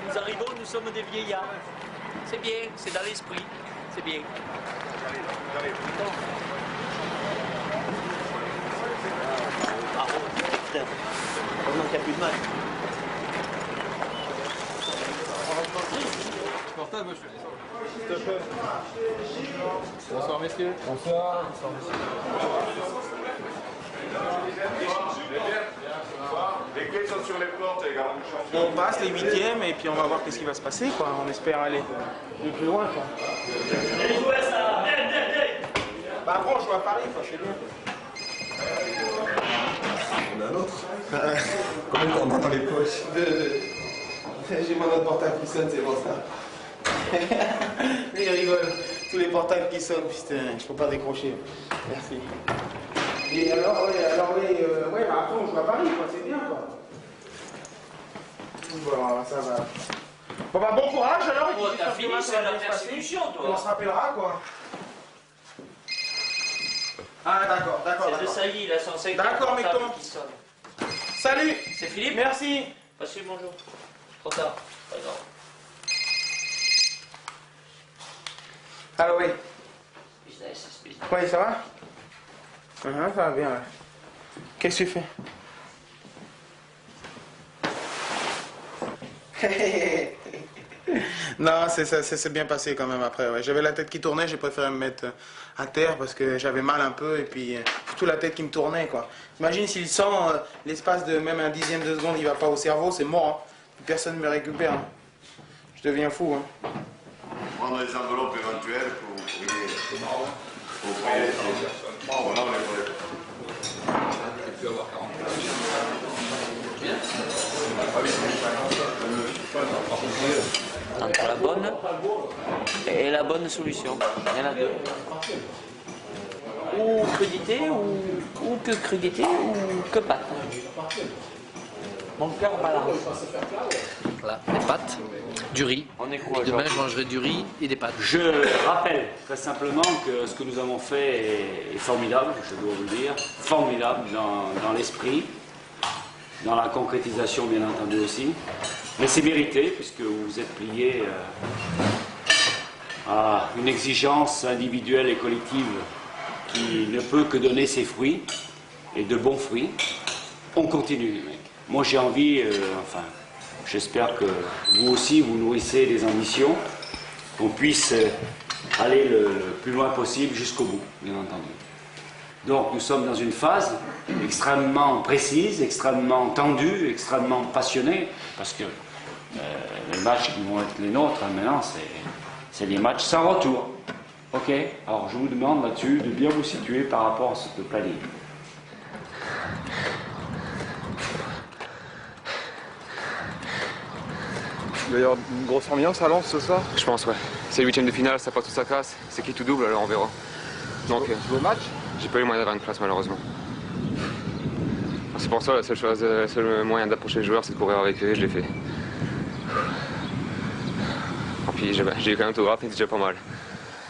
nous arrivons, nous sommes des vieillards. C'est bien, c'est dans l'esprit, c'est bien. Bravo, putain. Heureusement qu'il n'y a plus de match. Portable, moi je fais les Bonsoir messieurs. Bonsoir. Bonsoir messieurs. Les clés sont sur les portes, les gars. On passe les huitièmes et puis on va voir qu'est-ce qui va se passer, quoi. On espère aller le plus loin, quoi. Bah après on joue à Paris, quoi, c'est bien. On a un autre. Combien t'en as dans les poches? J'ai mon autre portable qui sonne, c'est pour ça. Lui il rigole. Tous les portables qui sonnent, putain, je peux pas décrocher. Merci. Et alors, ouais, bah après on joue à Paris, quoi, c'est bien, quoi. Bon, ça va. Bon, bah bon courage alors. Oh, t'as fini, c'est la persécution, toi. On se rappellera, quoi. Ah, d'accord. C'est de ça y est, il a son 5 D'accord, mais comment qui sonne. Salut. C'est Philippe. Merci. Passez bonjour. Trop tard, pas grave. Allô, oui. Business. Oui, ça va? Ça va bien, ouais. Qu'est-ce que tu fais? Non, c'est bien passé quand même après. Ouais. J'avais la tête qui tournait, j'ai préféré me mettre à terre parce que j'avais mal un peu et puis surtout la tête qui me tournait, quoi. Imagine s'il sent l'espace de même un dixième de seconde, il va pas au cerveau, c'est mort. Hein. Personne ne me récupère. Hein. Je deviens fou. Hein. Prendre les enveloppes éventuelles pour prier. Pour prier. Bon, là on est prêt. J'ai pu avoir 40. Entre la bonne et la bonne solution. Il y en a deux. Ou crudité, ou que crudité, ou que pâte. Mon cœur balance. Voilà, des pâtes, du riz. On est quoi, Et demain, Georges ? je mangerai du riz et des pâtes. Je rappelle très simplement que ce que nous avons fait est formidable, je dois vous le dire, formidable dans l'esprit, dans la concrétisation bien entendu aussi, mais c'est mérité puisque vous vous êtes plié à une exigence individuelle et collective qui ne peut que donner ses fruits, et de bons fruits. On continue les mecs. Moi j'ai envie, enfin, j'espère que vous aussi vous nourrissez des ambitions, qu'on puisse aller le plus loin possible jusqu'au bout, bien entendu. Donc nous sommes dans une phase extrêmement précise, extrêmement tendue, extrêmement passionnée, parce que les matchs qui vont être les nôtres, maintenant, c'est des matchs sans retour. Ok? Alors je vous demande là-dessus de bien vous situer par rapport à ce planning. Il va y avoir une grosse ambiance à Lens ce soir. Je pense, ouais. C'est le huitième de finale, ça passe ou ça casse. C'est qui tout double, alors on verra. Donc, Tu veux le match? j'ai pas eu moyen d'avoir une place, malheureusement. C'est pour ça, le seul moyen d'approcher les joueurs, c'est de courir avec eux, et je l'ai fait. Et puis, j'ai eu quand même un autographe, mais c'est déjà pas mal.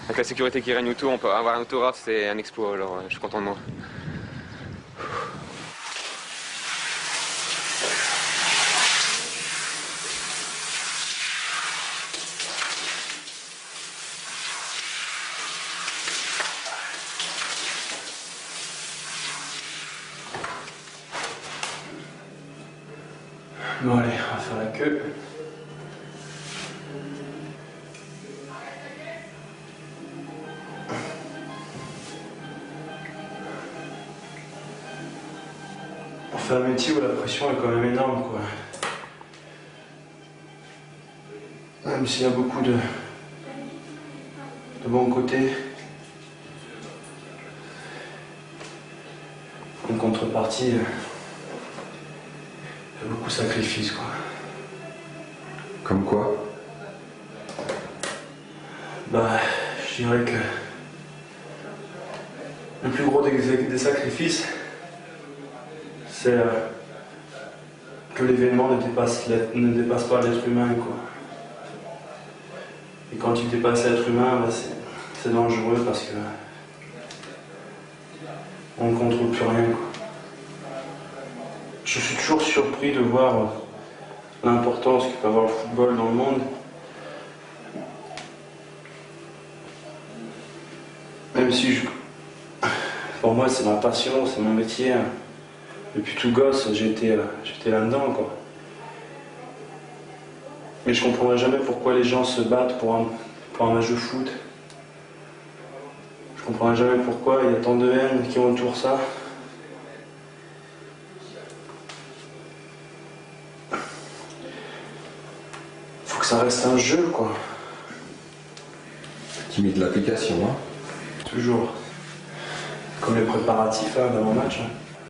Avec la sécurité qui règne autour, on peut avoir un autographe, c'est un exploit, alors je suis content de moi. Bon allez, on va faire la queue. On fait un métier où la pression est quand même énorme, quoi. Même s'il y a beaucoup de bons côtés, en contrepartie, il y a beaucoup de sacrifices, quoi. Comme quoi? Bah, je dirais que le plus gros des sacrifices, c'est que l'événement ne dépasse pas l'être humain, quoi. Et quand tu dépasses l'être humain, bah, c'est dangereux parce que on ne contrôle plus rien, quoi. Je suis toujours surpris de voir l'importance que peut avoir le football dans le monde. Même si pour moi c'est ma passion, c'est mon métier. Depuis tout gosse, j'étais là-dedans, quoi. Mais je comprendrai jamais pourquoi les gens se battent pour un match de foot. Je comprendrai jamais pourquoi il y a tant de haine qui entoure ça. Faut que ça reste un jeu, quoi. Tu mets de l'application, hein? Toujours. Comme les préparatifs avant match. Hein.